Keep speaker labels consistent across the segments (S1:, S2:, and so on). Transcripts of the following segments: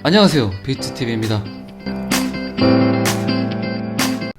S1: 안녕하세요, 비트TV입니다.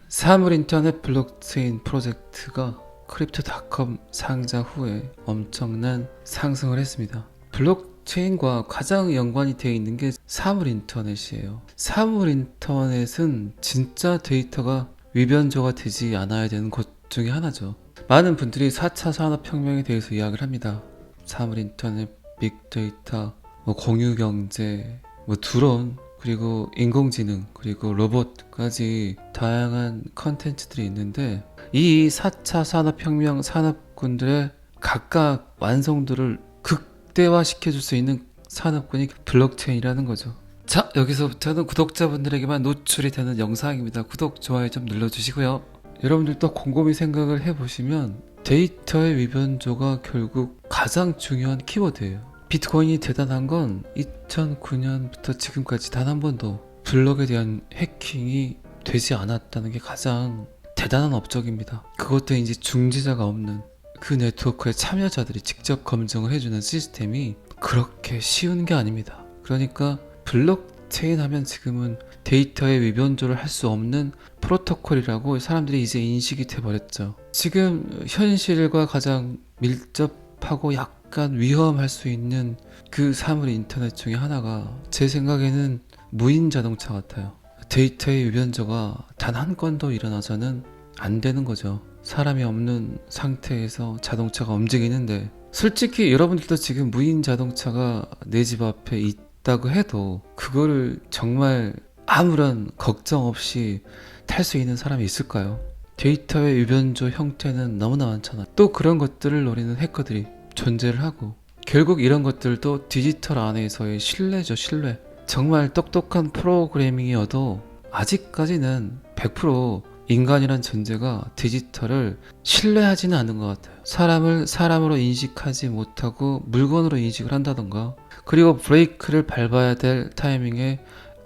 S1: 사물인터넷 블록체인 프로젝트가 크립토닷컴 상장 후에 엄청난 상승을 했습니다. 블록체인과 가장 연관이 되어 있는 게 사물인터넷이에요. 사물인터넷은 진짜 데이터가 위변조가 되지 않아야 되는 것 중에 하나죠. 많은 분들이 4차 산업혁명에 대해서 이야기를 합니다. 사물인터넷, 빅데이터, 공유경제, 드론, 그리고 인공지능, 그리고 로봇까지 다양한 컨텐츠들이 있는데, 이 4차 산업혁명 산업군들의 각각 완성도를 극대화시켜줄 수 있는 산업군이 블록체인이라는 거죠. 자, 여기서부터는 구독자분들에게만 노출이 되는 영상입니다. 구독, 좋아요 좀 눌러주시고요. 여러분들도 곰곰이 생각을 해보시면 데이터의 위변조가 결국 가장 중요한 키워드예요. 비트코인이 대단한 건 2009년부터 지금까지 단 한 번도 블록에 대한 해킹이 되지 않았다는 게 가장 대단한 업적입니다. 그것도 이제 중지자가 없는 그 네트워크의 참여자들이 직접 검증을 해주는 시스템이 그렇게 쉬운 게 아닙니다. 그러니까 블록체인 하면 지금은 데이터의 위변조를 할 수 없는 프로토콜이라고 사람들이 이제 인식이 돼버렸죠. 지금 현실과 가장 밀접하고 약간 위험할 수 있는 그 사물 인터넷 중에 하나가 제 생각에는 무인 자동차 같아요. 데이터의 위변조가 단 한 건도 일어나서는 안 되는 거죠. 사람이 없는 상태에서 자동차가 움직이는데, 솔직히 여러분들도 지금 무인 자동차가 내 집 앞에 있다고 해도 그거를 정말 아무런 걱정 없이 탈 수 있는 사람이 있을까요? 데이터의 위변조 형태는 너무나 많잖아. 또 그런 것들을 노리는 해커들이 존재를 하고, 결국 이런 것들도 디지털 안에서의 신뢰죠, 신뢰. 정말 똑똑한 프로그래밍이어도 아직까지는 100% 인간이란 존재가 디지털을 신뢰하지는 않는 것 같아요. 사람을 사람으로 인식하지 못하고 물건으로 인식을 한다던가, 그리고 브레이크를 밟아야 될 타이밍에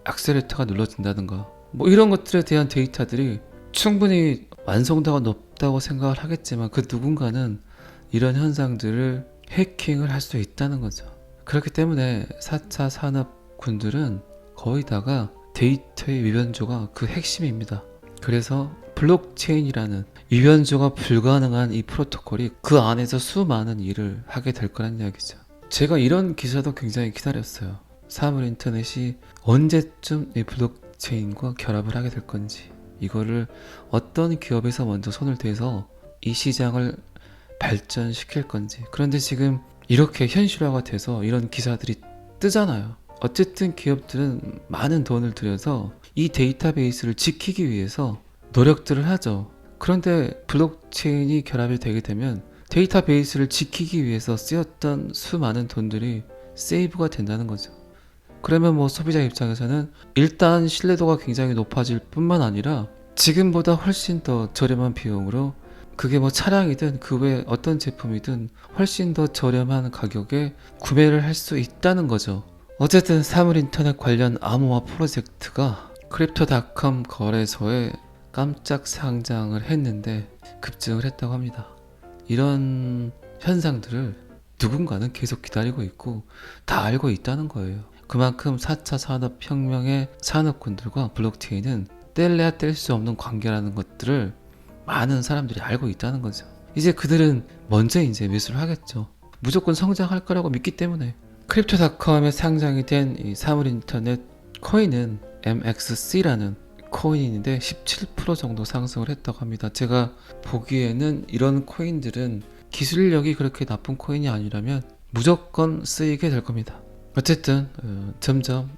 S1: 액셀레이터가 눌러진다던가, 이런 것들에 대한 데이터들이 충분히 완성도가 높다고 생각을 하겠지만, 그 누군가는 이런 현상들을 해킹을 할 수 있다는 거죠. 그렇기 때문에 4차 산업군들은 거의 다가 데이터의 위변조가 그 핵심입니다. 그래서 블록체인이라는 위변조가 불가능한 이 프로토콜이 그 안에서 수많은 일을 하게 될 거란 이야기죠. 제가 이런 기사도 굉장히 기다렸어요. 사물인터넷이 언제쯤 이 블록체인과 결합을 하게 될 건지, 이거를 어떤 기업에서 먼저 손을 대서 이 시장을 발전시킬 건지. 그런데 지금 이렇게 현실화가 돼서 이런 기사들이 뜨잖아요. 어쨌든 기업들은 많은 돈을 들여서 이 데이터베이스를 지키기 위해서 노력들을 하죠. 그런데 블록체인이 결합이 되게 되면 데이터베이스를 지키기 위해서 쓰였던 수많은 돈들이 세이브가 된다는 거죠. 그러면 소비자 입장에서는 일단 신뢰도가 굉장히 높아질 뿐만 아니라 지금보다 훨씬 더 저렴한 비용으로, 그게 차량이든 그 외 어떤 제품이든 훨씬 더 저렴한 가격에 구매를 할 수 있다는 거죠. 어쨌든 사물인터넷 관련 암호화 프로젝트가 크립토닷컴 거래소에 깜짝 상장을 했는데 급증을 했다고 합니다. 이런 현상들을 누군가는 계속 기다리고 있고 다 알고 있다는 거예요. 그만큼 4차 산업혁명의 산업군들과 블록체인은 뗄래야 뗄 수 없는 관계라는 것들을 많은 사람들이 알고 있다는 거죠. 이제 그들은 먼저 매수를 하겠죠. 무조건 성장할 거라고 믿기 때문에. 크립토닷컴에 상장이 된 이 사물인터넷 코인은 MXC라는 코인인데 17% 정도 상승을 했다고 합니다. 제가 보기에는 이런 코인들은 기술력이 그렇게 나쁜 코인이 아니라면 무조건 쓰이게 될 겁니다. 어쨌든 점점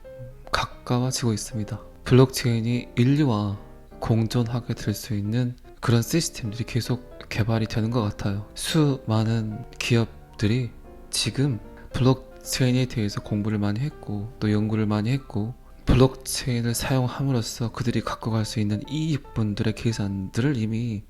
S1: 가까워지고 있습니다. 블록체인이 인류와 공존하게 될 수 있는 그런 시스템들이 계속 개발이 되는 것 같아요. 수많은 기업들이 지금 블록체인에 대해서 공부를 많이 했고 또 연구를 많이 했고, 블록체인을 사용함으로써 그들이 갖고 갈 수 있는 이익분들의 계산들을 이미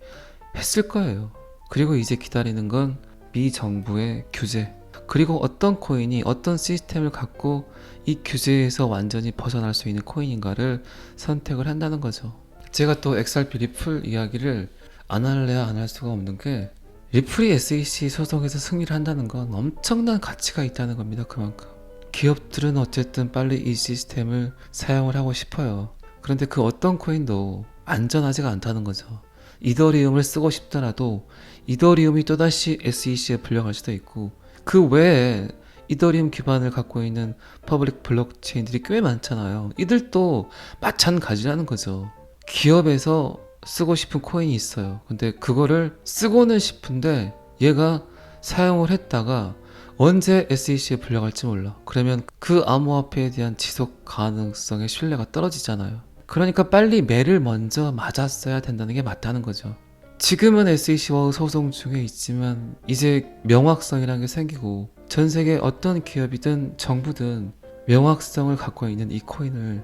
S1: 했을 거예요. 그리고 이제 기다리는 건 미 정부의 규제, 그리고 어떤 코인이 어떤 시스템을 갖고 이 규제에서 완전히 벗어날 수 있는 코인인가를 선택을 한다는 거죠. 제가 또 XRP 리플 이야기를 안 할래야 안 할 수가 없는 게, 리플이 SEC 소송에서 승리를 한다는 건 엄청난 가치가 있다는 겁니다. 그만큼 기업들은 어쨌든 빨리 이 시스템을 사용을 하고 싶어요. 그런데 그 어떤 코인도 안전하지가 않다는 거죠. 이더리움을 쓰고 싶더라도 이더리움이 또다시 SEC에 불려갈 수도 있고, 그 외에 이더리움 기반을 갖고 있는 퍼블릭 블록체인들이 꽤 많잖아요. 이들도 마찬가지라는 거죠. 기업에서 쓰고 싶은 코인이 있어요. 근데 그거를 쓰고는 싶은데 얘가 사용을 했다가 언제 SEC에 불려갈지 몰라. 그러면 그 암호화폐에 대한 지속 가능성의 신뢰가 떨어지잖아요. 그러니까 빨리 매를 먼저 맞았어야 된다는 게 맞다는 거죠. 지금은 SEC와 소송 중에 있지만 이제 명확성이라는 게 생기고, 전 세계 어떤 기업이든 정부든 명확성을 갖고 있는 이 코인을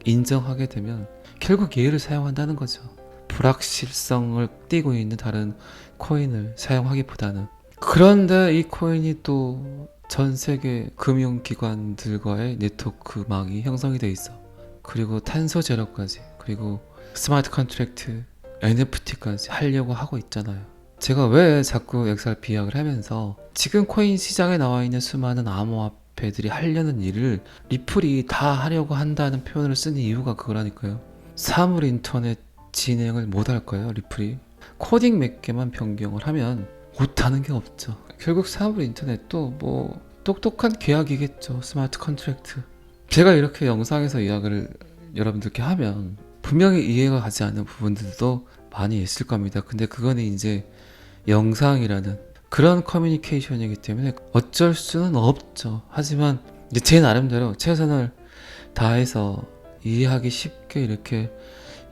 S1: 인정하게 되면 결국 얘를 사용한다는 거죠. 불확실성을 띠고 있는 다른 코인을 사용하기보다는. 그런데 이 코인이 또 전 세계 금융기관들과의 네트워크망이 형성이 돼 있어. 그리고 탄소 제로까지, 그리고 스마트 컨트랙트, NFT까지 하려고 하고 있잖아요. 제가 왜 자꾸 XRP 이야기를 하면서 지금 코인 시장에 나와 있는 수많은 암호화폐들이 하려는 일을 리플이 다 하려고 한다는 표현을 쓰는 이유가 그거라니까요. 사물 인터넷 진행을 못 할 거예요, 리플이. 코딩 몇 개만 변경을 하면 못하는 게 없죠. 결국 사물 인터넷도 뭐 똑똑한 계약이겠죠. 스마트 컨트랙트. 제가 이렇게 영상에서 이야기를 여러분들께 하면 분명히 이해가 가지 않는 부분들도 많이 있을 겁니다. 근데 그거는 이제 영상이라는 그런 커뮤니케이션이기 때문에 어쩔 수는 없죠. 하지만 이제 제 나름대로 최선을 다해서 이해하기 쉽게 이렇게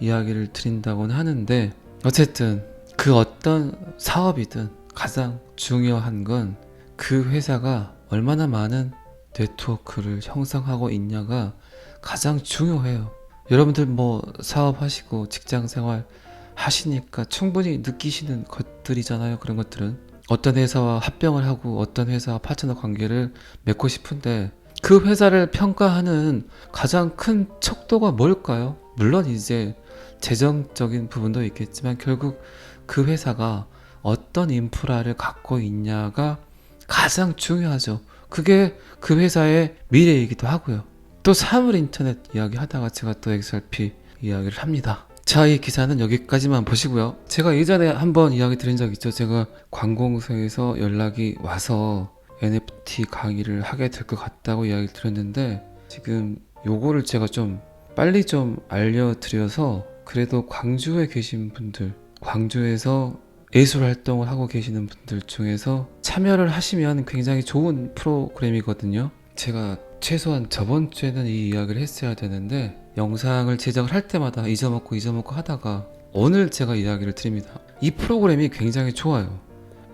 S1: 이야기를 드린다고는 하는데, 어쨌든 그 어떤 사업이든 가장 중요한 건 그 회사가 얼마나 많은 네트워크를 형성하고 있냐가 가장 중요해요. 여러분들 뭐 사업하시고 직장생활 하시니까 충분히 느끼시는 것들이잖아요. 그런 것들은 어떤 회사와 합병을 하고 어떤 회사와 파트너 관계를 맺고 싶은데 그 회사를 평가하는 가장 큰 척도가 뭘까요? 물론 이제 재정적인 부분도 있겠지만 결국 그 회사가 어떤 인프라를 갖고 있냐가 가장 중요하죠. 그게 그 회사의 미래이기도 하고요. 또 사물 인터넷 이야기 하다가 제가 또 XRP 이야기를 합니다. 자, 이 기사는 여기까지만 보시고요. 제가 예전에 한번 이야기 드린 적 있죠. 제가 관공서에서 연락이 와서 NFT 강의를 하게 될 것 같다고 이야기를 드렸는데, 지금 요거를 제가 좀 빨리 좀 알려드려서 그래도 광주에 계신 분들, 광주에서 예술 활동을 하고 계시는 분들 중에서 참여를 하시면 굉장히 좋은 프로그램이거든요. 제가 최소한 저번 주에는 이 이야기를 했어야 되는데 영상을 제작을 할 때마다 잊어먹고 하다가 오늘 제가 이야기를 드립니다. 이 프로그램이 굉장히 좋아요.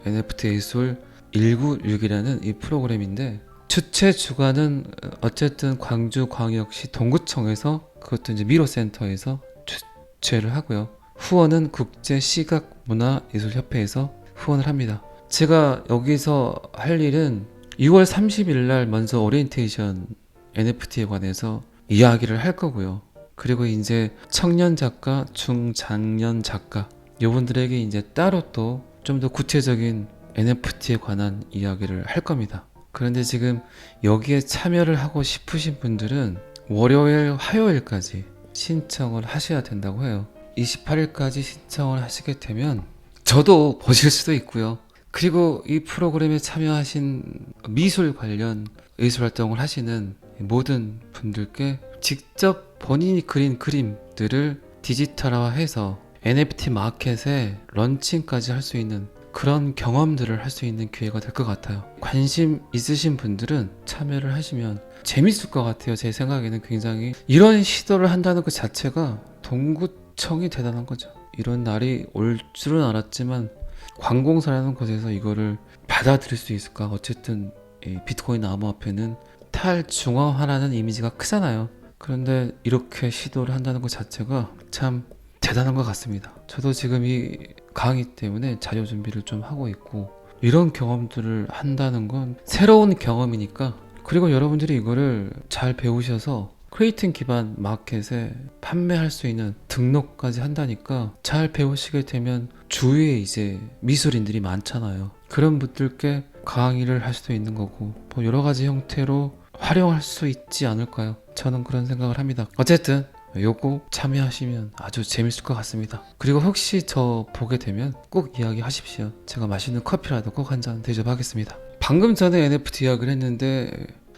S1: NFT 예술 196이라는 이 프로그램인데 주최 주관은 어쨌든 광주광역시 동구청에서, 그것도 이제 미로센터에서 주최를 하고요. 후원은 국제시각문화예술협회에서 후원을 합니다. 제가 여기서 할 일은 6월 30일 날 먼저 오리엔테이션 NFT에 관해서 이야기를 할 거고요. 그리고 이제 청년 작가, 중장년 작가 이분들에게 이제 따로 또 좀 더 구체적인 NFT에 관한 이야기를 할 겁니다. 그런데 지금 여기에 참여를 하고 싶으신 분들은 월요일, 화요일까지 신청을 하셔야 된다고 해요. 28일까지 신청을 하시게 되면 저도 보실 수도 있고요. 그리고 이 프로그램에 참여하신 미술 관련 예술 활동을 하시는 모든 분들께 직접 본인이 그린 그림들을 디지털화해서 NFT 마켓에 런칭까지 할 수 있는 그런 경험들을 할 수 있는 기회가 될 것 같아요. 관심 있으신 분들은 참여를 하시면 재밌을 것 같아요. 제 생각에는 굉장히 이런 시도를 한다는 것 자체가 동구청이 대단한 거죠. 이런 날이 올 줄은 알았지만 관공서라는 곳에서 이거를 받아들일 수 있을까? 어쨌든 이 비트코인 암호화폐는 탈중앙화라는 이미지가 크잖아요. 그런데 이렇게 시도를 한다는 것 자체가 참 대단한 것 같습니다. 저도 지금 이 강의 때문에 자료 준비를 좀 하고 있고, 이런 경험들을 한다는 건 새로운 경험이니까, 그리고 여러분들이 이거를 잘 배우셔서 크리에이팅 기반 마켓에 판매할 수 있는 등록까지 한다니까, 잘 배우시게 되면 주위에 이제 미술인들이 많잖아요. 그런 분들께 강의를 할 수도 있는 거고, 뭐 여러 가지 형태로 활용할 수 있지 않을까요? 저는 그런 생각을 합니다. 어쨌든 요거 참여하시면 아주 재밌을 것 같습니다. 그리고 혹시 저 보게 되면 꼭 이야기하십시오. 제가 맛있는 커피라도 꼭 한 잔 대접하겠습니다. 방금 전에 NFT 이야기를 했는데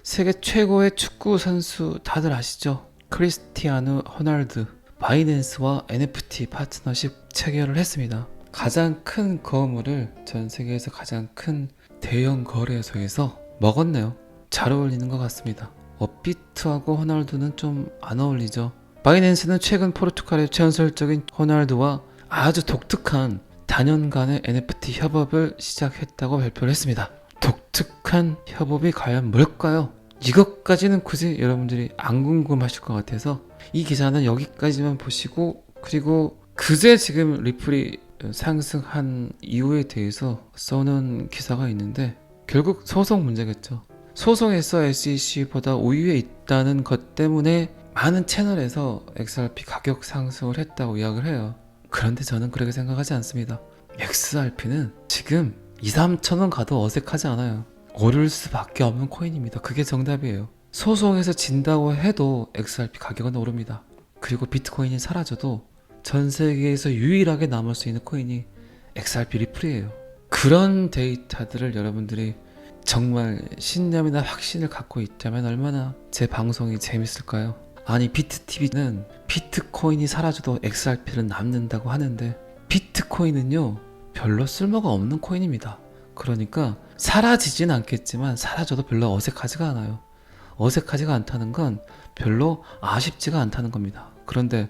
S1: 세계 최고의 축구 선수 다들 아시죠? 크리스티아누 호날두 바이낸스와 NFT 파트너십 체결을 했습니다. 가장 큰 거물을 전 세계에서 가장 큰 대형 거래소에서 먹었네요. 잘 어울리는 것 같습니다. 업비트하고 호날두는 좀 안 어울리죠. 바이낸스는 최근 포르투갈의 전설적인 호날두와 아주 독특한 다년간의 NFT 협업을 시작했다고 발표를 했습니다. 독특한 협업이 과연 뭘까요? 이것까지는 굳이 여러분들이 안 궁금하실 것 같아서 이 기사는 여기까지만 보시고, 그리고 그제 지금 리플이 상승한 이유에 대해서 써놓은 기사가 있는데 결국 소송 문제겠죠. 소송에서 SEC보다 우위에 있다는 것 때문에 많은 채널에서 XRP 가격 상승을 했다고 이야기를 해요. 그런데 저는 그렇게 생각하지 않습니다. XRP는 지금 2, 3천원 가도 어색하지 않아요. 오를 수밖에 없는 코인입니다. 그게 정답이에요. 소송에서 진다고 해도 XRP 가격은 오릅니다. 그리고 비트코인이 사라져도 전 세계에서 유일하게 남을 수 있는 코인이 XRP 리플이에요. 그런 데이터들을 여러분들이 정말 신념이나 확신을 갖고 있다면 얼마나 제 방송이 재밌을까요? 아니, 비트TV는 비트코인이 사라져도 XRP는 남는다고 하는데 비트코인은요 별로 쓸모가 없는 코인입니다. 그러니까 사라지진 않겠지만 사라져도 별로 어색하지가 않아요. 어색하지가 않다는 건 별로 아쉽지가 않다는 겁니다. 그런데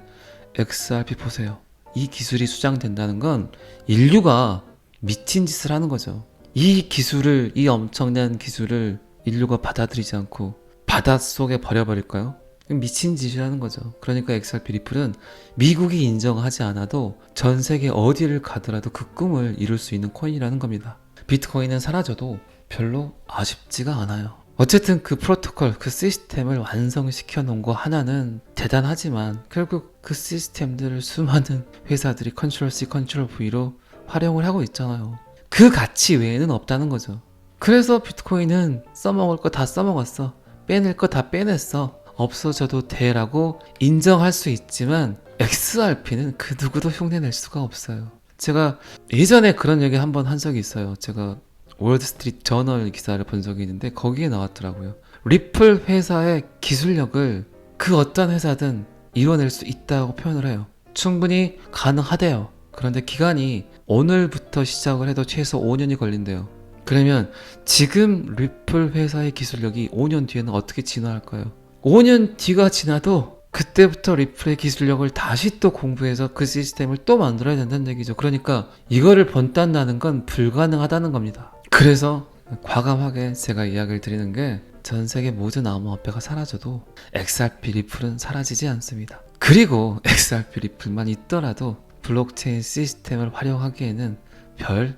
S1: XRP 보세요. 이 기술이 수장된다는 건 인류가 미친 짓을 하는 거죠. 이 기술을, 이 엄청난 기술을 인류가 받아들이지 않고 바닷속에 버려버릴까요? 미친 짓이라는 거죠. 그러니까 XRP 리플은 미국이 인정하지 않아도 전 세계 어디를 가더라도 그 꿈을 이룰 수 있는 코인이라는 겁니다. 비트코인은 사라져도 별로 아쉽지가 않아요. 어쨌든 그 프로토콜, 그 시스템을 완성시켜 놓은 거 하나는 대단하지만 결국 그 시스템들을 수많은 회사들이 컨트롤 C, 컨트롤 V로 활용을 하고 있잖아요. 그 가치 외에는 없다는 거죠. 그래서 비트코인은 써먹을 거 다 써먹었어. 빼낼 거 다 빼냈어. 없어져도 돼라고 인정할 수 있지만 XRP는 그 누구도 흉내낼 수가 없어요. 제가 예전에 그런 얘기 한번 한 적이 있어요. 제가 월드스트리트 저널 기사를 본 적이 있는데 거기에 나왔더라고요. 리플 회사의 기술력을 그 어떤 회사든 이뤄낼 수 있다고 표현을 해요. 충분히 가능하대요. 그런데 기간이 오늘부터 시작을 해도 최소 5년이 걸린대요. 그러면 지금 리플 회사의 기술력이 5년 뒤에는 어떻게 진화할까요? 5년 뒤가 지나도 그때부터 리플의 기술력을 다시 또 공부해서 그 시스템을 또 만들어야 된다는 얘기죠. 그러니까 이거를 번딴다는 건 불가능하다는 겁니다. 그래서 과감하게 제가 이야기를 드리는 게 전 세계 모든 암호화폐가 사라져도 XRP 리플은 사라지지 않습니다. 그리고 XRP 리플만 있더라도 블록체인 시스템을 활용하기에는 별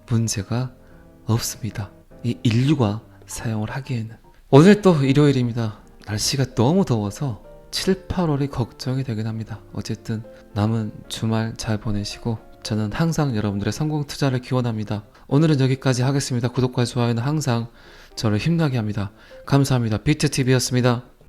S1: 문제가 없습니다. 이 인류가 사용을 하기에는. 오늘 또 일요일입니다. 날씨가 너무 더워서 7, 8월이 걱정이 되긴 합니다. 어쨌든 남은 주말 잘 보내시고 저는 항상 여러분들의 성공 투자를 기원합니다. 오늘은 여기까지 하겠습니다. 구독과 좋아요는 항상 저를 힘나게 합니다. 감사합니다. 비트TV였습니다.